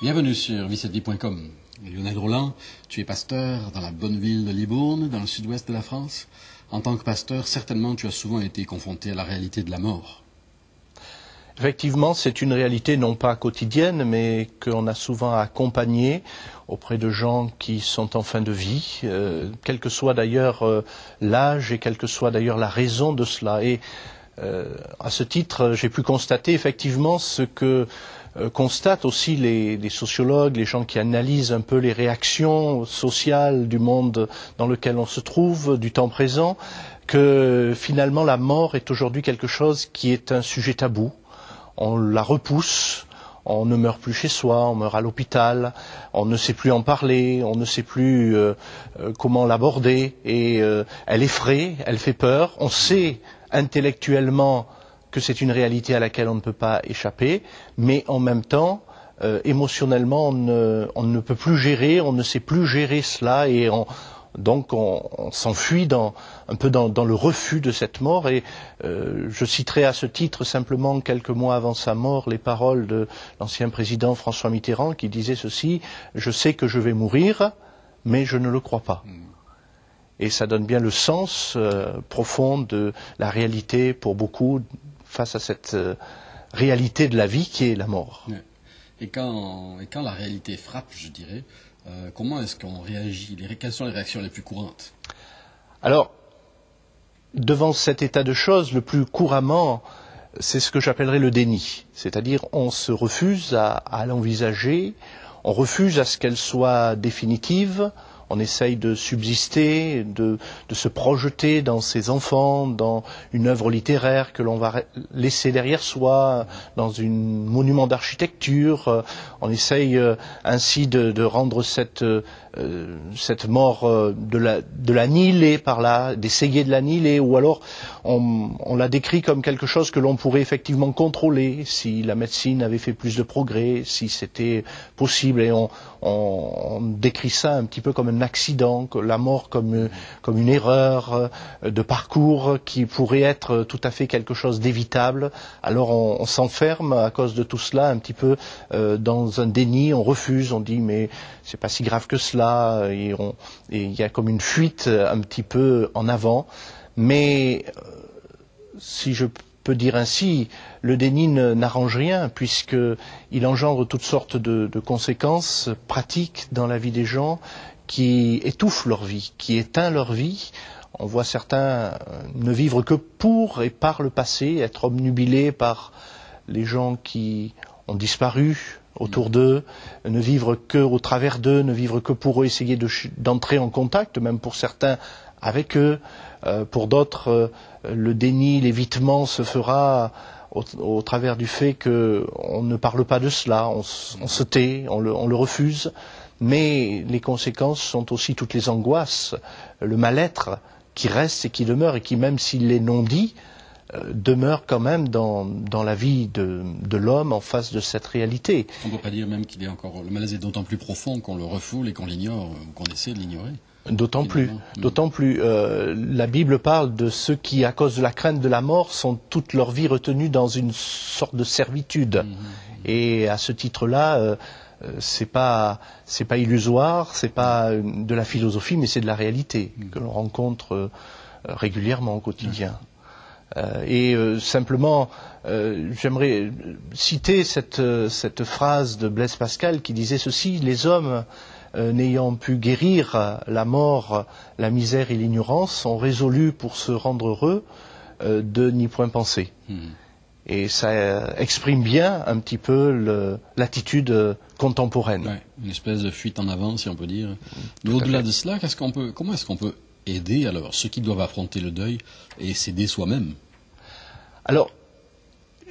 Bienvenue sur vie7vie.com. Lionel Roland, tu es pasteur dans la bonne ville de Libourne, dans le sud-ouest de la France. En tant que pasteur, certainement tu as souvent été confronté à la réalité de la mort. Effectivement, c'est une réalité non pas quotidienne, mais qu'on a souvent accompagnée auprès de gens qui sont en fin de vie, quel que soit d'ailleurs l'âge et quelle que soit d'ailleurs la raison de cela. Et à ce titre, j'ai pu constater effectivement ce que constatent aussi les sociologues, les gens qui analysent un peu les réactions sociales du monde dans lequel on se trouve, du temps présent, que finalement la mort est aujourd'hui quelque chose qui est un sujet tabou. On la repousse, on ne meurt plus chez soi, on meurt à l'hôpital, on ne sait plus en parler, on ne sait plus comment l'aborder, et elle effraie, elle fait peur. On sait intellectuellement que c'est une réalité à laquelle on ne peut pas échapper, mais en même temps, émotionnellement, on ne peut plus gérer, on ne sait plus gérer cela, et donc on s'enfuit un peu dans le refus de cette mort. Et je citerai à ce titre simplement quelques mois avant sa mort les paroles de l'ancien président François Mitterrand qui disait ceci: « Je sais que je vais mourir, mais je ne le crois pas ». Et ça donne bien le sens profond de la réalité pour beaucoup face à cette réalité de la vie qui est la mort. Et quand la réalité frappe, je dirais, comment est-ce qu'on réagit? Quelles sont les réactions les plus courantes? Alors, devant cet état de choses, le plus couramment, c'est ce que j'appellerais le déni. C'est-à-dire, on se refuse à l'envisager, on refuse à ce qu'elle soit définitive. On essaye de subsister, de se projeter dans ses enfants, dans une œuvre littéraire que l'on va laisser derrière soi, dans un monument d'architecture. On essaye ainsi de rendre cette mort, de la nihiler par là, d'essayer de la nihiler, ou alors on la décrit comme quelque chose que l'on pourrait effectivement contrôler si la médecine avait fait plus de progrès, si c'était possible, et on décrit ça un petit peu comme un accident, la mort comme une erreur de parcours qui pourrait être tout à fait quelque chose d'évitable. Alors on s'enferme à cause de tout cela un petit peu dans un déni, on refuse, on dit mais c'est pas si grave que cela, et il y a comme une fuite un petit peu en avant. Mais si je peux dire ainsi, le déni n'arrange rien, puisqu'il engendre toutes sortes de conséquences pratiques dans la vie des gens qui étouffent leur vie, qui éteignent leur vie. On voit certains ne vivre que pour et par le passé, être obnubilés par les gens qui ont disparu autour d'eux, ne vivre que au travers d'eux, ne vivre que pour eux, essayer d'entrer en contact, même pour certains, avec eux. Pour d'autres, le déni, l'évitement se fera au travers du fait qu'on ne parle pas de cela, on se tait, on le refuse. Mais les conséquences sont aussi toutes les angoisses, le mal-être qui reste et qui demeure, et qui, même s'il est non dit, demeure quand même dans la vie de l'homme en face de cette réalité. On ne peut pas dire même qu'il est encore... Le malaise est d'autant plus profond qu'on le refoule et qu'on l'ignore, ou qu'on essaie de l'ignorer. D'autant plus. La Bible parle de ceux qui, à cause de la crainte de la mort, sont toute leur vie retenus dans une sorte de servitude. Et à ce titre-là, c'est pas illusoire, c'est pas de la philosophie, mais c'est de la réalité que l'on rencontre régulièrement au quotidien. Simplement, j'aimerais citer cette phrase de Blaise Pascal qui disait ceci: les hommes n'ayant pu guérir la mort, la misère et l'ignorance, sont résolus pour se rendre heureux de n'y point penser. Et ça exprime bien un petit peu l'attitude contemporaine. Ouais, une espèce de fuite en avant, si on peut dire. Mais au-delà de cela, comment est-ce qu'on peut aider alors ceux qui doivent affronter le deuil et s'aider soi-même? Alors,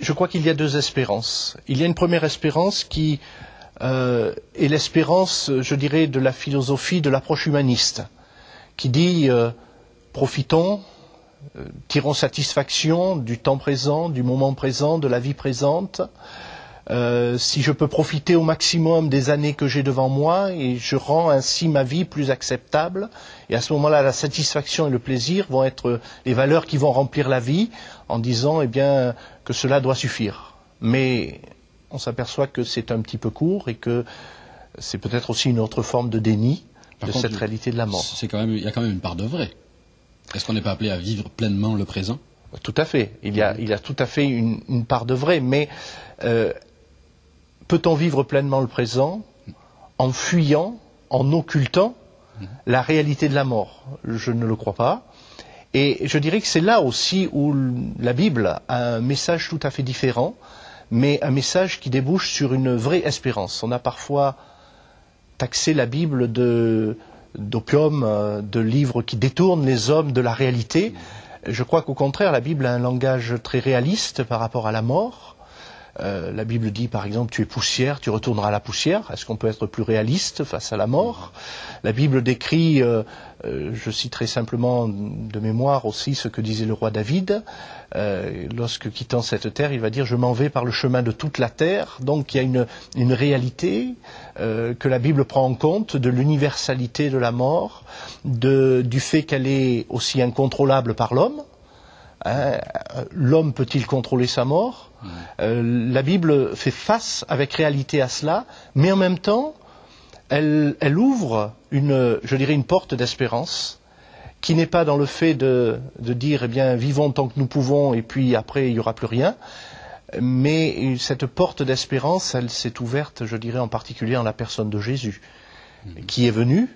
je crois qu'il y a deux espérances. Il y a une première espérance qui est l'espérance, je dirais, de la philosophie de l'approche humaniste, qui dit profitons, tirons satisfaction du temps présent, du moment présent, de la vie présente. Si je peux profiter au maximum des années que j'ai devant moi, et je rends ainsi ma vie plus acceptable, et à ce moment-là, la satisfaction et le plaisir vont être les valeurs qui vont remplir la vie, en disant eh bien, que cela doit suffire. Mais on s'aperçoit que c'est un petit peu court et que c'est peut-être aussi une autre forme de déni de cette réalité de la mort. Il y a quand même une part de vrai. Est-ce qu'on n'est pas appelé à vivre pleinement le présent? Tout à fait. Il y a tout à fait une part de vrai. Mais peut-on vivre pleinement le présent en fuyant, en occultant la réalité de la mort? Je ne le crois pas. Et je dirais que c'est là aussi où la Bible a un message tout à fait différent, mais un message qui débouche sur une vraie espérance. On a parfois taxé la Bible d'opium, de livres qui détournent les hommes de la réalité. Je crois qu'au contraire, la Bible a un langage très réaliste par rapport à la mort. La Bible dit, par exemple, tu es poussière, tu retourneras à la poussière. Est-ce qu'on peut être plus réaliste face à la mort? La Bible décrit, je citerai simplement de mémoire aussi ce que disait le roi David. Lorsque quittant cette terre, il va dire, je m'en vais par le chemin de toute la terre. Donc il y a une réalité que la Bible prend en compte de l'universalité de la mort, du fait qu'elle est aussi incontrôlable par l'homme. L'homme peut-il contrôler sa mort? La Bible fait face avec réalité à cela, mais en même temps, elle ouvre une porte d'espérance qui n'est pas dans le fait de dire, eh bien, vivons tant que nous pouvons et puis après il n'y aura plus rien. Mais cette porte d'espérance, elle s'est ouverte, je dirais, en particulier en la personne de Jésus, qui est venu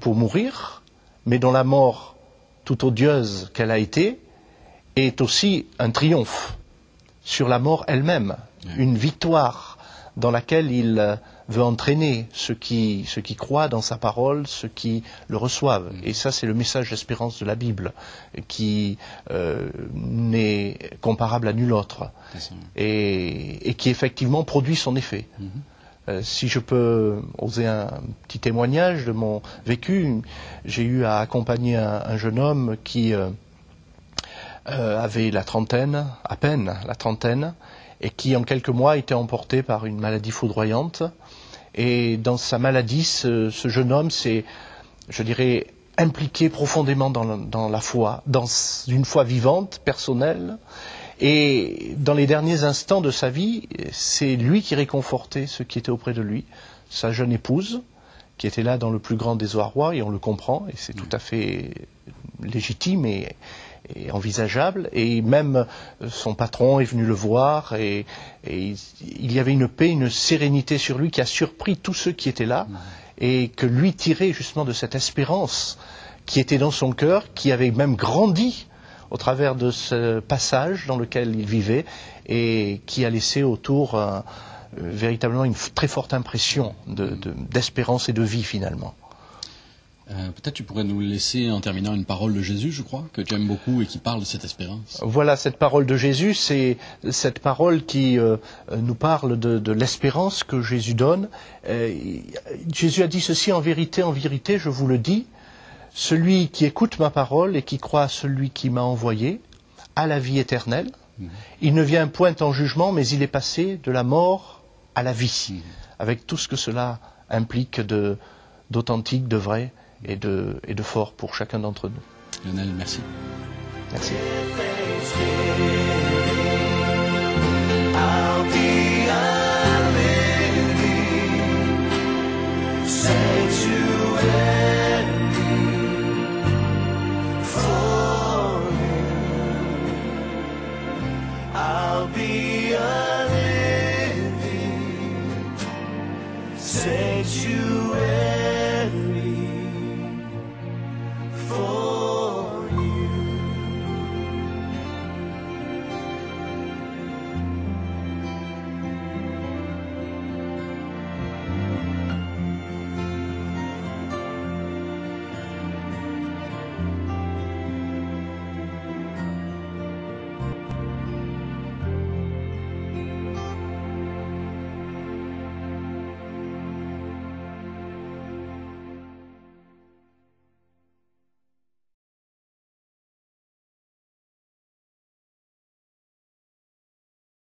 pour mourir, mais dont la mort, tout odieuse qu'elle a été, est aussi un triomphe sur la mort elle-même, une victoire dans laquelle il veut entraîner ceux qui croient dans sa parole, ceux qui le reçoivent. Et ça, c'est le message d'espérance de la Bible, qui n'est comparable à nul autre, et qui effectivement produit son effet. Si je peux oser un petit témoignage de mon vécu, j'ai eu à accompagner un jeune homme qui avait la trentaine, à peine la trentaine, et qui en quelques mois était emporté par une maladie foudroyante. Et dans sa maladie, ce jeune homme s'est, je dirais, impliqué profondément dans la foi, dans une foi vivante, personnelle. Et dans les derniers instants de sa vie, c'est lui qui réconfortait ceux qui étaient auprès de lui, sa jeune épouse, qui était là dans le plus grand désarroi, et on le comprend, et c'est tout à fait légitime et envisageable, et même son patron est venu le voir, et il y avait une paix, une sérénité sur lui qui a surpris tous ceux qui étaient là, et que lui tirait justement de cette espérance qui était dans son cœur, qui avait même grandi au travers de ce passage dans lequel il vivait, et qui a laissé autour véritablement une très forte impression d'espérance et de vie finalement. Peut-être tu pourrais nous laisser en terminant une parole de Jésus, je crois, que tu aimes beaucoup et qui parle de cette espérance. Voilà, cette parole de Jésus, c'est cette parole qui nous parle de l'espérance que Jésus donne. Jésus a dit ceci, en vérité, je vous le dis, celui qui écoute ma parole et qui croit à celui qui m'a envoyé a la vie éternelle. Il ne vient point en jugement, mais il est passé de la mort à la vie, avec tout ce que cela implique d'authentique, de vrai et de fort pour chacun d'entre nous. Lionel, merci. Merci. I'll be